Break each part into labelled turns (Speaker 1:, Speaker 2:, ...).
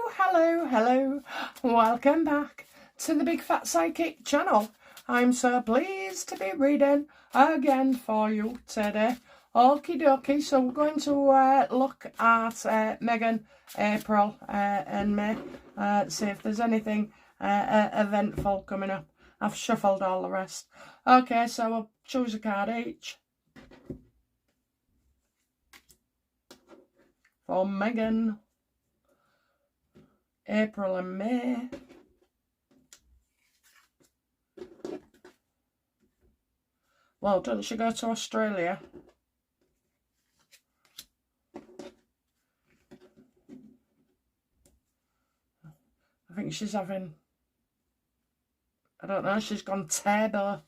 Speaker 1: Hello. Welcome back to the Big Fat Psychic channel. I'm so pleased to be reading again for you today. Okie dokie, so we're going to look at Meghan, April and May. See if there's anything eventful coming up. I've shuffled all the rest. Okay, so I'll choose a card each. For Meghan, April and May. Well, doesn't she go to Australia? I think she's having, I don't know, she's gone turbo.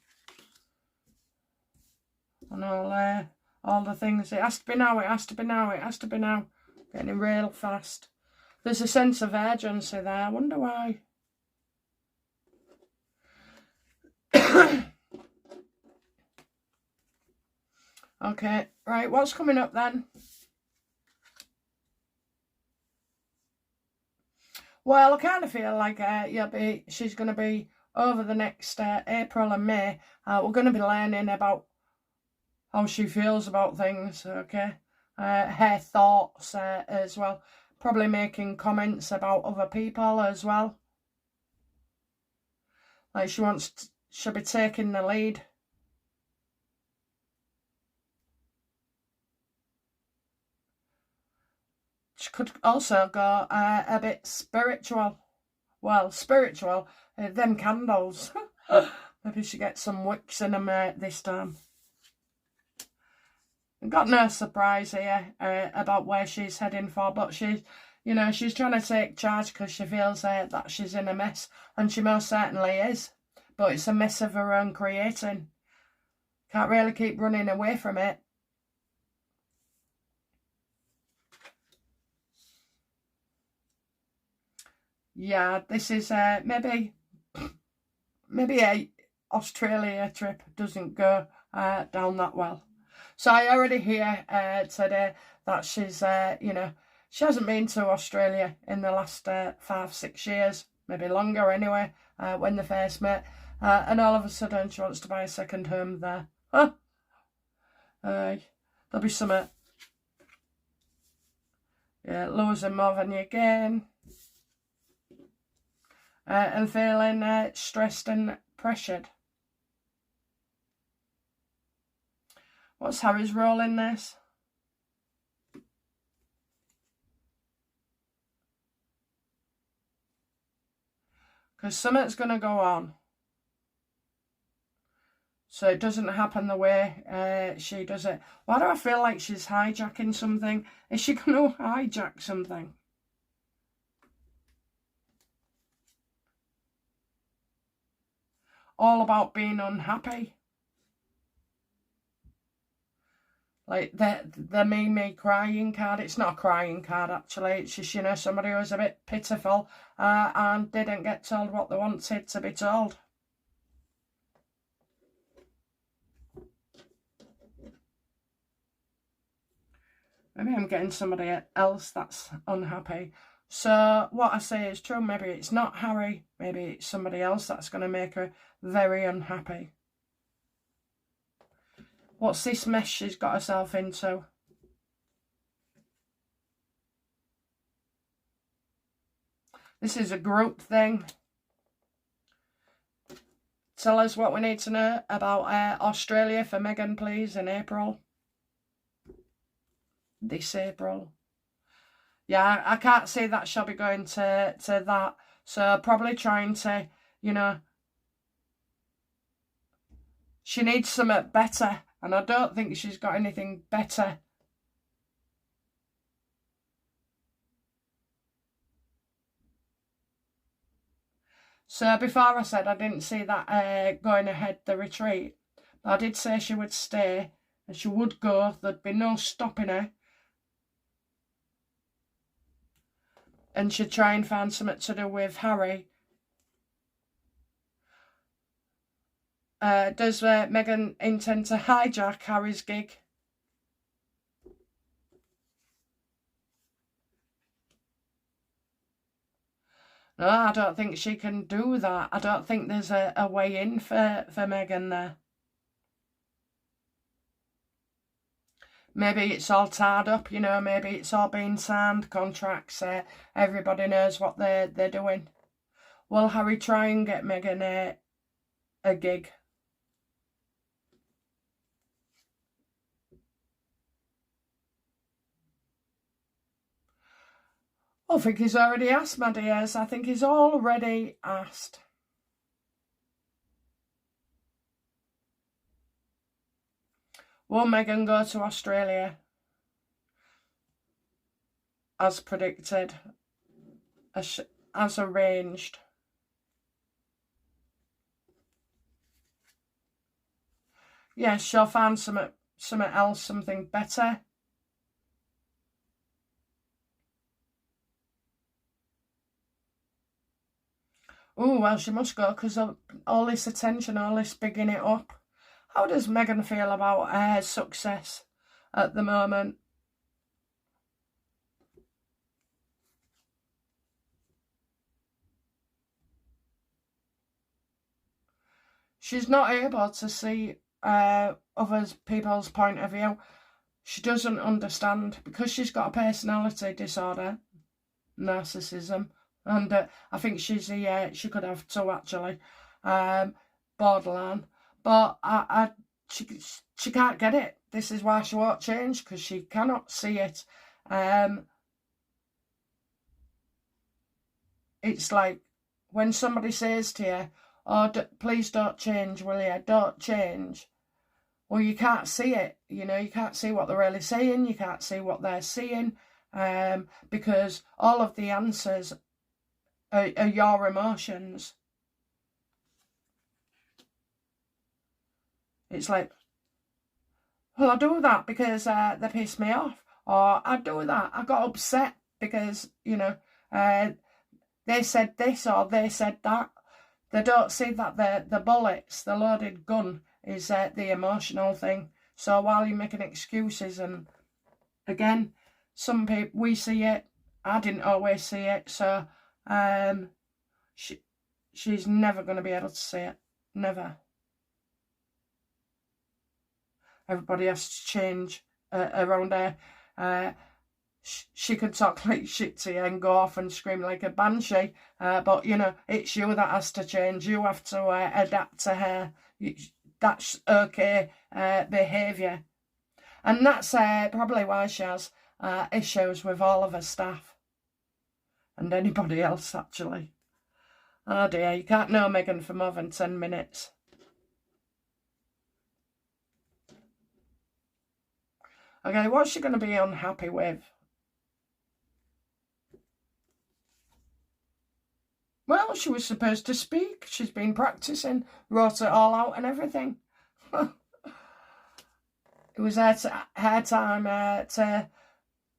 Speaker 1: And all the things. It has to be now, it has to be now, it has to be now. Getting real fast. There's a sense of urgency there. I wonder why. Okay, right, what's coming up then? Well, I kind of feel like she's going to be over the next April and May. We're going to be learning about how she feels about things, okay? Her thoughts as well. Probably making comments about other people as well. Like she'll be taking the lead. She could also go a bit spiritual. Well, spiritual, them candles. Maybe she gets some wicks in them this time. Got no surprise here about where she's heading for, but she's trying to take charge because she feels that she's in a mess, and she most certainly is. But it's a mess of her own creating. Can't really keep running away from it. Yeah, this is maybe a Australia trip doesn't go down that well. So I already hear today that she's, she hasn't been to Australia in the last 5-6 years, maybe longer anyway, when they first met. And all of a sudden she wants to buy a second home there. Huh? There'll be some losing more than you gain. And feeling stressed and pressured. What's Harry's role in this? Because something's going to go on. So it doesn't happen the way she does it. Why do I feel like she's hijacking something? Is she going to hijack something? All about being unhappy. Like the me crying card. It's not a crying card actually. It's just, somebody who's a bit pitiful and didn't get told what they wanted to be told. Maybe I'm getting somebody else that's unhappy. So what I say is true. Maybe it's not Harry. Maybe it's somebody else that's going to make her very unhappy. What's this mess she's got herself into? This is a group thing. Tell us what we need to know about Australia for Meghan, please, in April. This April. Yeah, I can't see that she'll be going to that. So probably trying to, she needs something better. And I don't think she's got anything better. So before I said I didn't see that going ahead, the retreat. But I did say she would stay and she would go. There'd be no stopping her. And she'd try and find something to do with Harry. Does Meghan intend to hijack Harry's gig? No, I don't think she can do that. I don't think there's a way in for Meghan there. Maybe it's all tied up, you know, maybe it's all been signed, contracts, everybody knows what they're doing. Will Harry try and get Meghan a gig? I think he's already asked, my dears. I think he's already asked. Will Meghan go to Australia? As predicted. As arranged. Yes, she'll find something else, something better. Oh, well, she must go because of all this attention, all this bigging it up. How does Meghan feel about her success at the moment? She's not able to see other people's point of view. She doesn't understand because she's got a personality disorder, narcissism, and I think she could have two actually, borderline. But she can't get it. This is why she won't change, because she cannot see it. It's like when somebody says to you, "Oh, please don't change, will you? Don't change." Well, you can't see it. You know, you can't see what they're really saying. You can't see what they're seeing, because all of the answers are your emotions. It's like, well, I do that because they pissed me off, or I do that, I got upset because, you know, they said this or they said that. They don't see that the bullets, the loaded gun, is the emotional thing. So while you're making excuses, and again, some people, we see it, I didn't always see it, so she's never going to be able to see it. Never. Everybody has to change around her. She could talk like shit to you and go off and scream like a banshee, but you know, it's you that has to change. You have to adapt to her. That's okay behaviour, and that's probably why she has issues with all of her staff and anybody else actually. Oh dear, you can't know Meghan for more than 10 minutes. Okay, what's she going to be unhappy with? Well, she was supposed to speak. She's been practicing, wrote it all out and everything. It was her time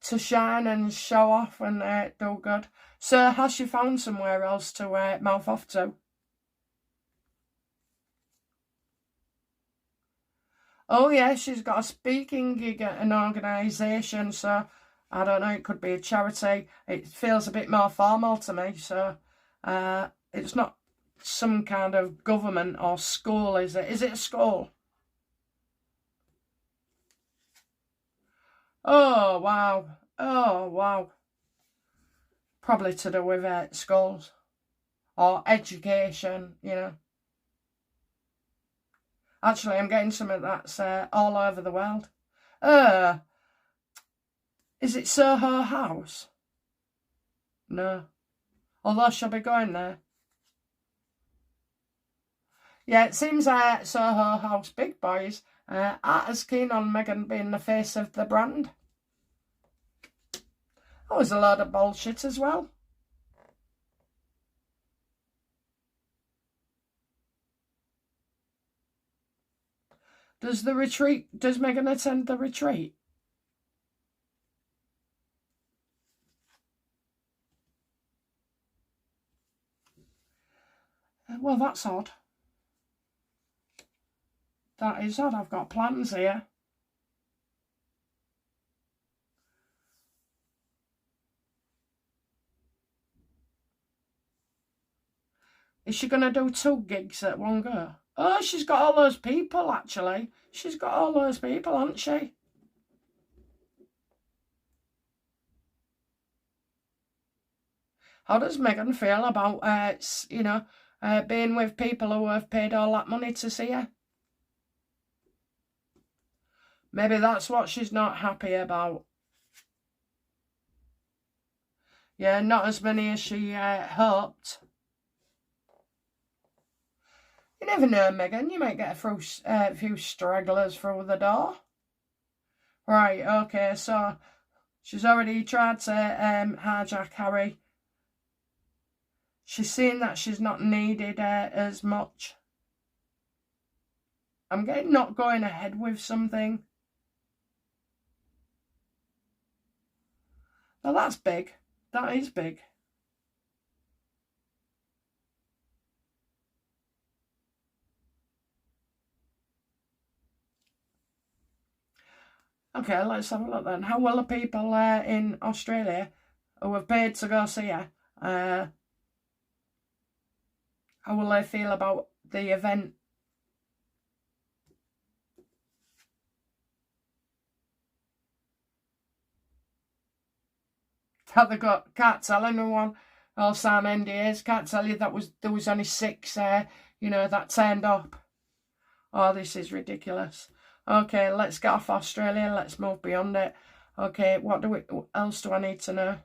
Speaker 1: to shine and show off and do good. So has she found somewhere else to mouth off to? Oh yeah, she's got a speaking gig at an organisation, so I don't know, it could be a charity. It feels a bit more formal to me, so it's not some kind of government or school, is it? Is it a school? Oh, wow. Oh, wow. Probably to do with schools or education, you know. Actually, I'm getting something that's all over the world. Is it Soho House? No. Although she'll be going there. Yeah, it seems Soho House big boys aren't as keen on Meghan being the face of the brand. That was a load of bullshit as well. Does Meghan attend the retreat? Well, that's odd. That is odd. I've got plans here. Is she going to do 2 gigs at one go? Oh, she's got all those people, actually. She's got all those people, hasn't she? How does Meghan feel about, being with people who have paid all that money to see her? Maybe that's what she's not happy about. Yeah, not as many as she hoped. You never know, Meghan. You might get a few stragglers through the door. Right, okay, so she's already tried to hijack Harry. She's seen that she's not needed as much. I'm getting not going ahead with something. Well, that's big. That is big. Okay, let's have a look then. How will the people in Australia who have paid to go see her, how will they feel about the event? How they got, can't tell anyone. All Sam NDAs, can't tell you that there was only 6 that turned up. Oh, this is ridiculous. Okay, let's get off Australia. Let's move beyond it. Okay, what else do I need to know?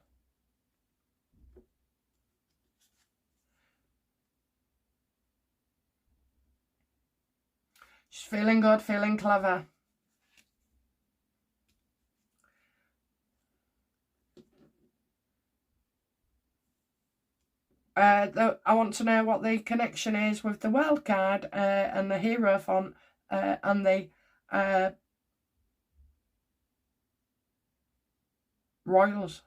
Speaker 1: She's feeling good, feeling clever. I want to know what the connection is with the wild card and the hero font and the royals.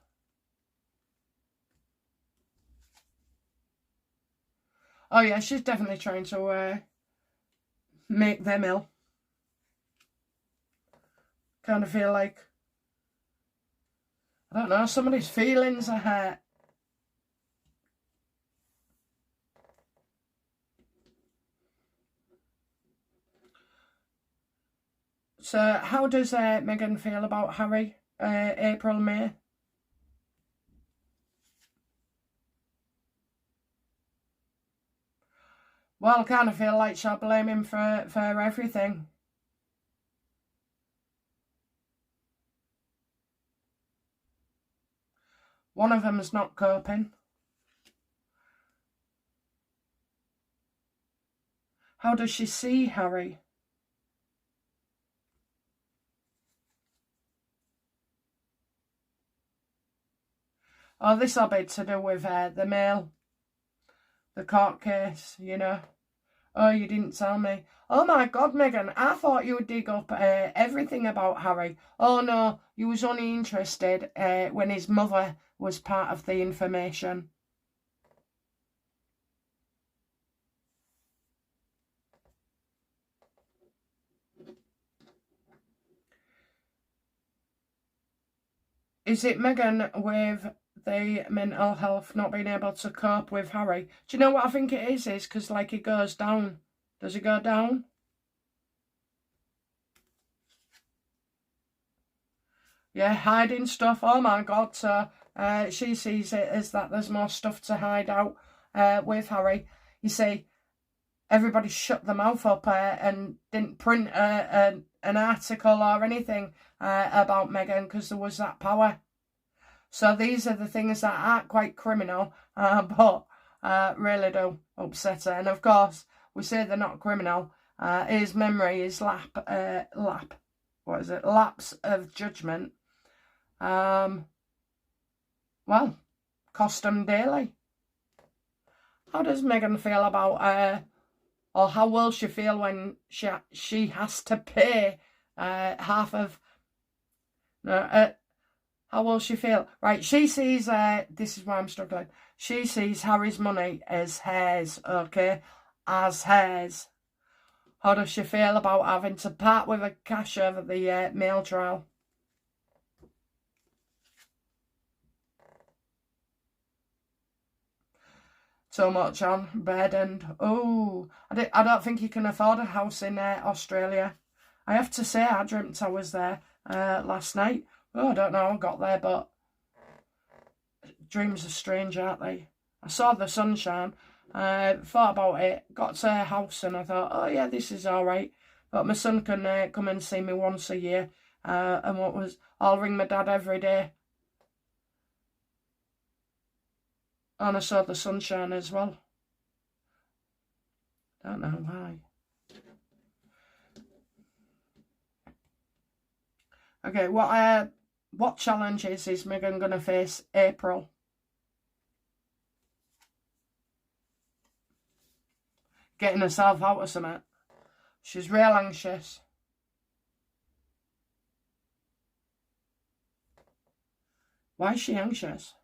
Speaker 1: Oh yeah, she's definitely trying to make them ill. Kind of feel like, I don't know, somebody's feelings are hurt. So how does Meghan feel about Harry, April, May? Well, I kind of feel like she'll blame him for everything. One of them is not coping. How does she see Harry? Oh, this will be to do with the mail, the court case, Oh, you didn't tell me. Oh my God, Meghan, I thought you would dig up everything about Harry. Oh no, you was only interested when his mother was part of the information. Is it Meghan with the mental health not being able to cope with Harry? Do you know what I think it is? It's because like it goes down. Does it go down? Yeah, hiding stuff. Oh my God. So she sees it as that there's more stuff to hide out with Harry. You see, everybody shut their mouth up and didn't print an article or anything about Meghan because there was that power. So these are the things that aren't quite criminal, but really do upset her. And of course, we say they're not criminal. His memory is lapse of judgment. Well, cost them dearly. How does Meghan feel about, or how will she feel when she has to pay half of, how will she feel? Right, she sees, this is why I'm struggling. She sees Harry's money as hers, okay? As hers. How does she feel about having to part with her cash over the mail trial? so much on bed, and oh, I don't think you can afford a house in Australia. I have to say, I dreamt I was there last night. Oh, I don't know how I got there, but dreams are strange, aren't they? I saw the sunshine, thought about it, got to a house, and I thought, oh yeah, this is all right. But my son can come and see me once a year, and I'll ring my dad every day. And I saw the sunshine as well. Don't know why. Okay, what challenges is Meghan going to face April? Getting herself out of something. She's real anxious. Why is she anxious?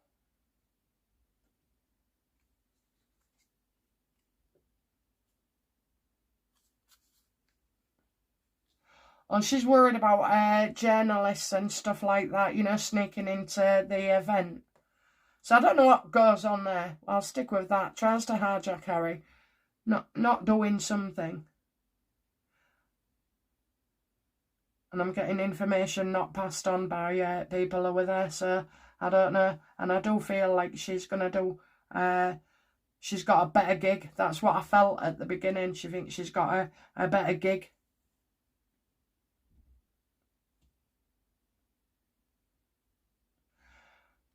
Speaker 1: Oh, she's worried about journalists and stuff like that, you know, sneaking into the event. So I don't know what goes on there. I'll stick with that. Tries to hijack Harry. Not doing something. And I'm getting information not passed on by people who were there, so I don't know. And I do feel like she's going to do... she's got a better gig. That's what I felt at the beginning. She thinks she's got a better gig.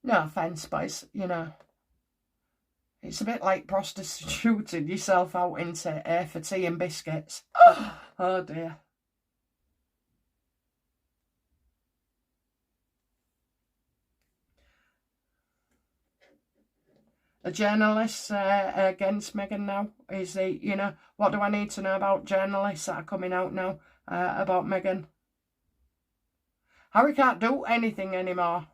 Speaker 1: No offence, but it's, you know, it's a bit like prostituting yourself out into for tea and biscuits. Oh dear. A journalist against Meghan now? Is he, you know, what do I need to know about journalists that are coming out now about Meghan? Harry can't do anything anymore.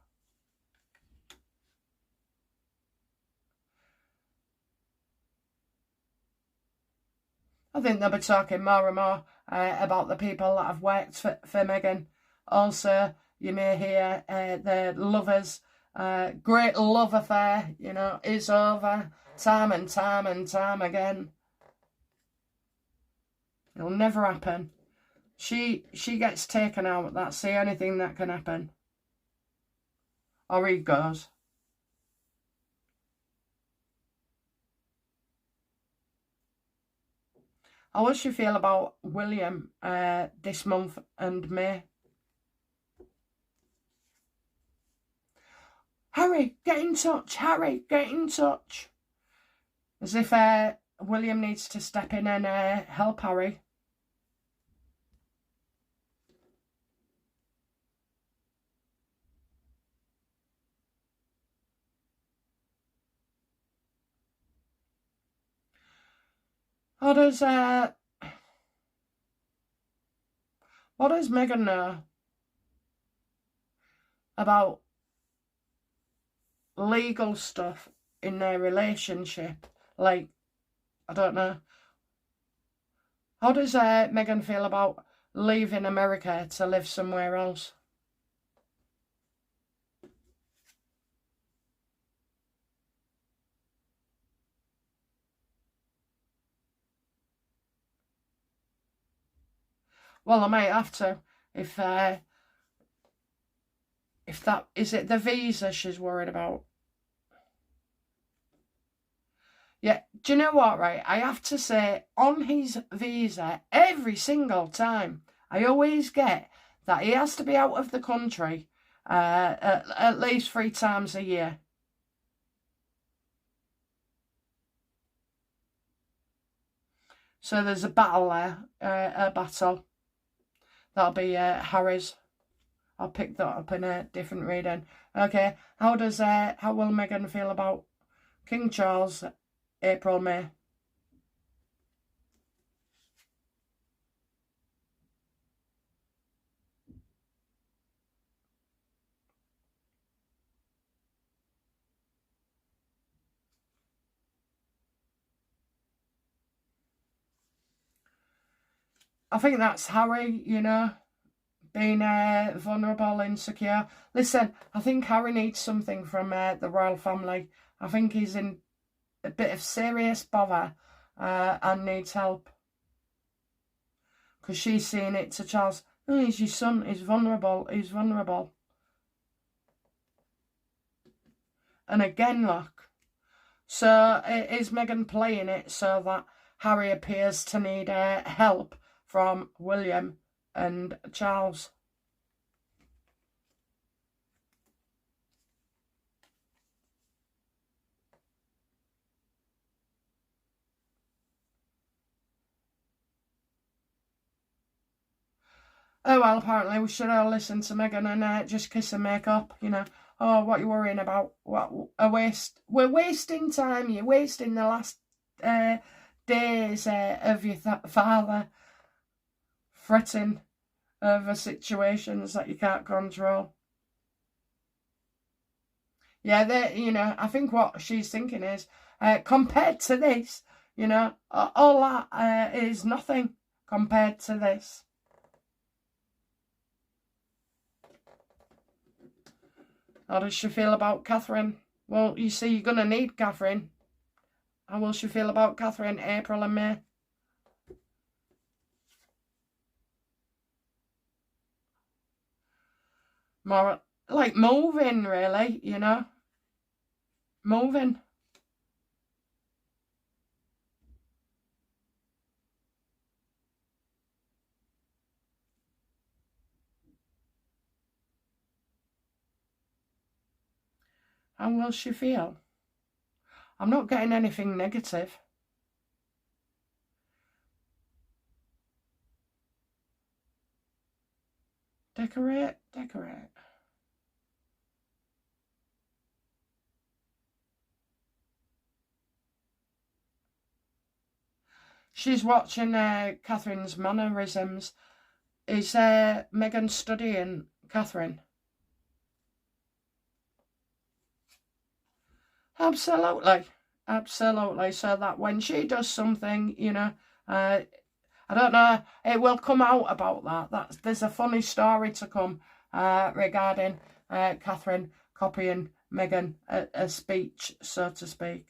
Speaker 1: I think they'll be talking more and more about the people that have worked for Meghan. Also, you may hear the lovers, great love affair, you know, is over time and time and time again. It'll never happen. She gets taken out. That's the only thing that can happen. Or he goes. How does she feel about William this month and May? Harry, get in touch. Harry, get in touch. As if William needs to step in and help Harry. What does Meghan know about legal stuff in their relationship? Like, I don't know. How does Meghan feel about leaving America to live somewhere else? Well, I might have to. If that, is it the visa she's worried about? Yeah, do you know what, right? I have to say, on his visa, every single time, I always get that he has to be out of the country at least 3 times a year. So there's a battle there, a battle. That'll be Harry's. I'll pick that up in a different reading. Okay, how will Meghan feel about King Charles, April, May? I think that's Harry, you know, being vulnerable, insecure. Listen, I think Harry needs something from the royal family. I think he's in a bit of serious bother and needs help. Because she's seeing it to Charles. Oh, he's your son. He's vulnerable. He's vulnerable. And again, look. So is Meghan playing it so that Harry appears to need help from William and Charles? Oh, well, apparently we should all listen to Meghan and just kiss and make up, you know. Oh, what are you worrying about? What a waste. We're wasting time. You're wasting the last days of your father fretting over situations that you can't control. Yeah, you know, I think what she's thinking is, compared to this, you know, all that is nothing compared to this. How does she feel about Catherine? Well, you see, you're going to need Catherine. How will she feel about Catherine, April and May? More like moving, really, you know. Moving. How will she feel? I'm not getting anything negative. Decorate, decorate. She's watching Catherine's mannerisms. Is Meghan studying Catherine? Absolutely. Absolutely. So that when she does something, you know, I don't know, it will come out about that. There's a funny story to come regarding Catherine copying Meghan a speech, so to speak.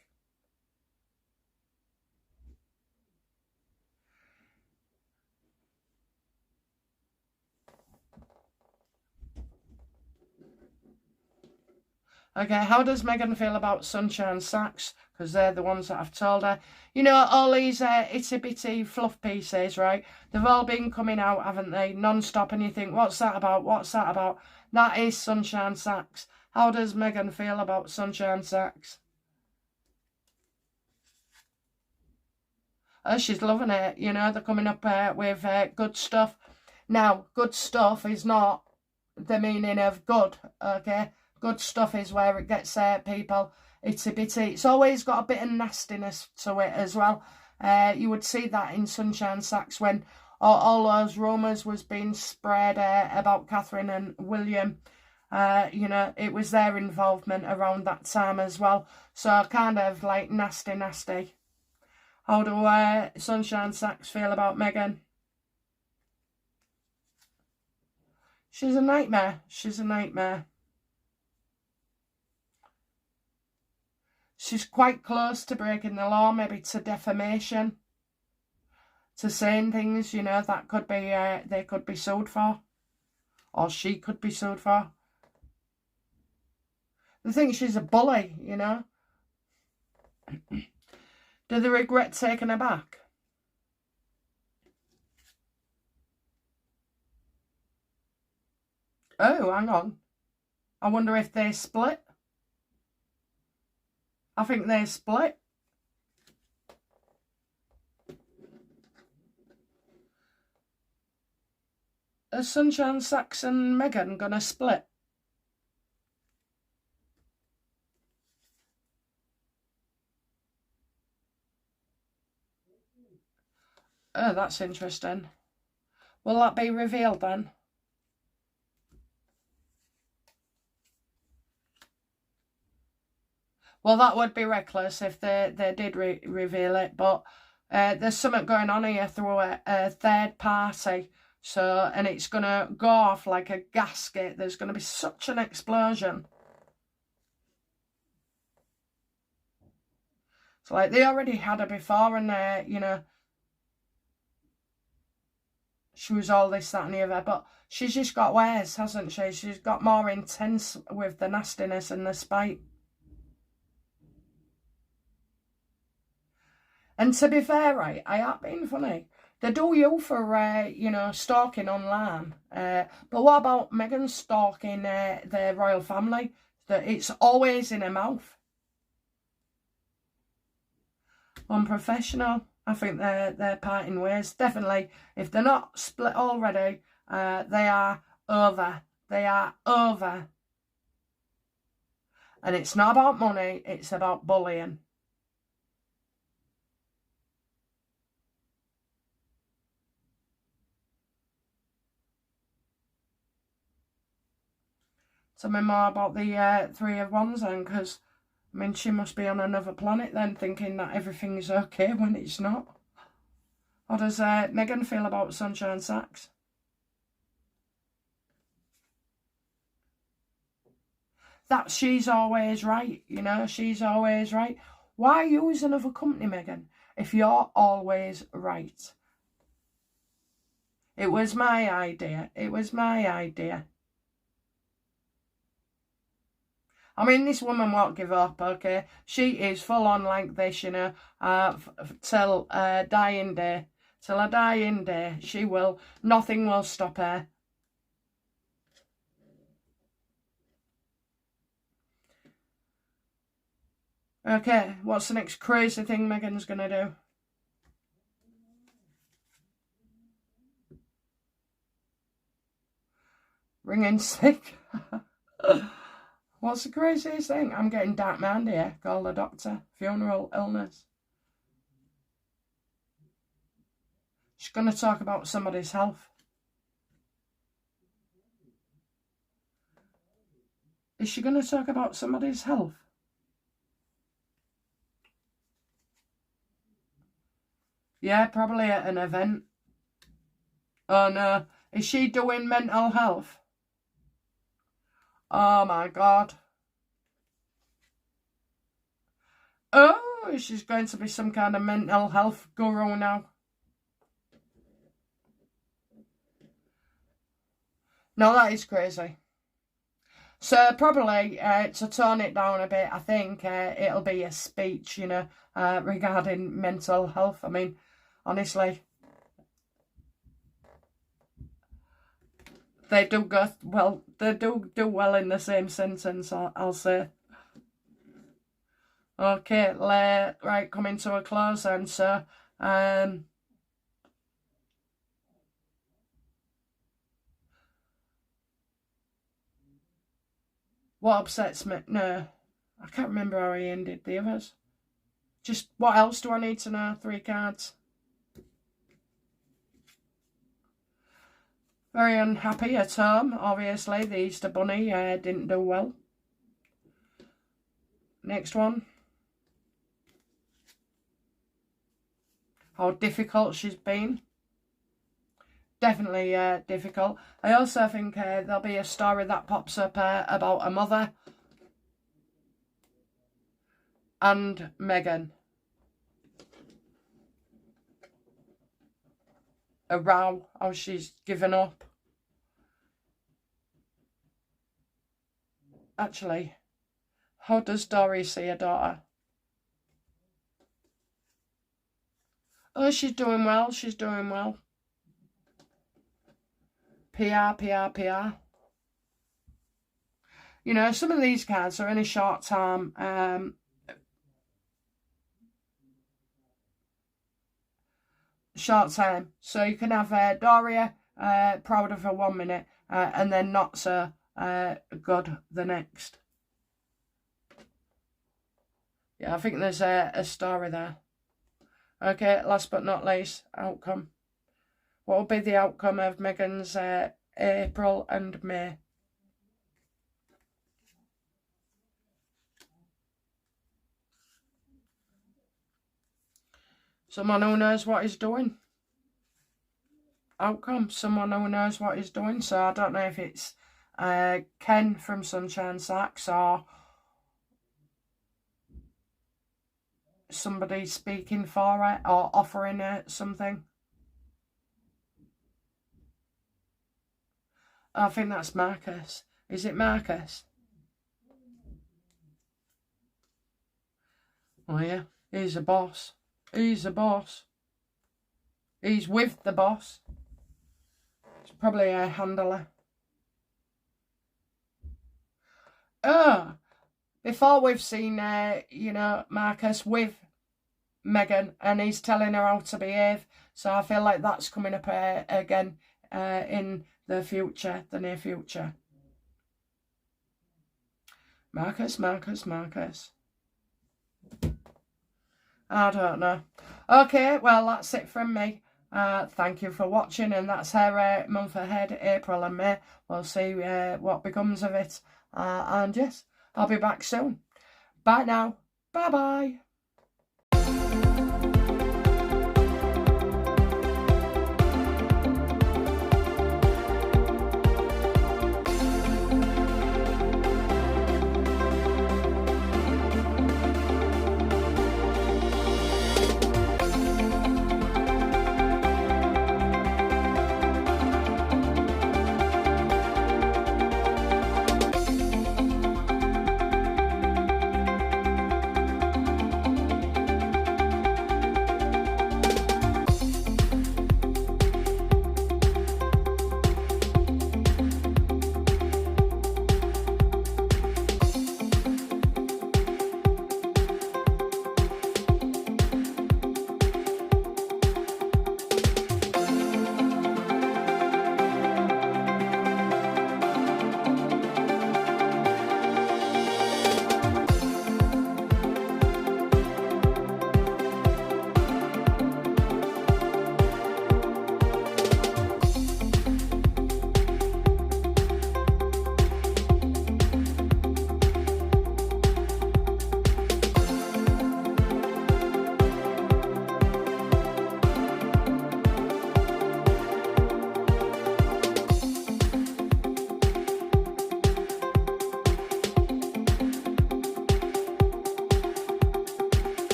Speaker 1: Okay, how does Meghan feel about Sunshine Sachs? Because they're the ones that I've told her. You know, all these itty-bitty fluff pieces, right? They've all been coming out, haven't they? Non-stop, and you think, what's that about? What's that about? That is Sunshine Sachs. How does Meghan feel about Sunshine Sachs? Oh, she's loving it. You know, they're coming up with good stuff. Now, good stuff is not the meaning of good, okay? Good stuff is where it gets people itty-bitty. It's always got a bit of nastiness to it as well. You would see that in Sunshine Sachs when all those rumours was being spread about Catherine and William. You know, it was their involvement around that time as well. So kind of like nasty. How do Sunshine Sachs feel about Meghan? She's a nightmare. She's a nightmare. She's quite close to breaking the law, maybe to defamation, to saying things, you know, that could be, they could be sued for, or she could be sued for. They think she's a bully, you know. Do they regret taking her back? Oh, hang on. I wonder if they split. I think they split. Are Sunshine Sachs and Meghan gonna split? Oh, that's interesting. Will that be revealed then? Well, that would be reckless if they did reveal it, but there's something going on here through a third party. So, and it's going to go off like a gasket. There's going to be such an explosion. It's It's like they already had her before, and you know, she was all this, that and the other, but she's just got ways, hasn't she? She's got more intense with the nastiness and the spite. And to be fair, right, I have been funny. They do you for, you know, stalking online. But what about Meghan stalking the royal family? That it's always in her mouth. Unprofessional. I think they're parting ways. Definitely, if they're not split already, they are over. They are over. And it's not about money, it's about bullying. Tell me more about the Three of Wands then, because, I mean, she must be on another planet then, thinking that everything's okay when it's not. How does Meghan feel about Sunshine Sachs? That she's always right, you know, she's always right. Why use another company, Meghan, if you're always right? It was my idea. It was my idea. I mean, this woman won't give up, okay? She is full on like this, you know, till dying day. Till her dying day, she will. Nothing will stop her. Okay, what's the next crazy thing Meghan's going to do? Ringing sick. What's the craziest thing? I'm getting dark mind here. Call the doctor. Funeral, illness. She's going to talk about somebody's health. Is she going to talk about somebody's health? Yeah, probably at an event. Oh no. Is she doing mental health? Oh my God. Oh, she's going to be some kind of mental health guru now. No, that is crazy. So probably to tone it down a bit, I think it'll be a speech, you know, regarding mental health. I mean, honestly, they do go well. They do well in the same sentence, I'll say. Okay, right, coming to a close then. So, what upsets me? No, I can't remember how he ended the others. Just, what else do I need to know? 3 cards. Very unhappy at home, obviously. The Easter Bunny didn't do well. Next one. How difficult she's been. Definitely difficult. I also think there'll be a story that pops up about a mother and Meghan. A row, how she's given up. Actually, how does Dory see her daughter? Oh, she's doing well, she's doing well. PR, PR, PR. You know, some of these cards are in a short time. Short time. So you can have Doria proud of her 1 minute and then not so good the next. Yeah, I think there's a story there. Okay, last but not least, outcome. What will be the outcome of Meghan's April and May? Someone who knows what he's doing. Outcome, someone who knows what he's doing. So I don't know if it's Ken from Sunshine Sachs or somebody speaking for her or offering her something. I think that's Marcus. Is it Marcus? Oh yeah, he's a boss. He's a boss. He's with the boss. It's probably a handler. Oh, before we've seen, you know, Marcus with Meghan, and he's telling her how to behave. So I feel like that's coming up again in the future, the near future. Marcus. I don't know. Okay, well, that's it from me. Thank you for watching, and that's her month ahead, April and May. We'll see what becomes of it. And yes, I'll be back soon. Bye now. Bye-bye.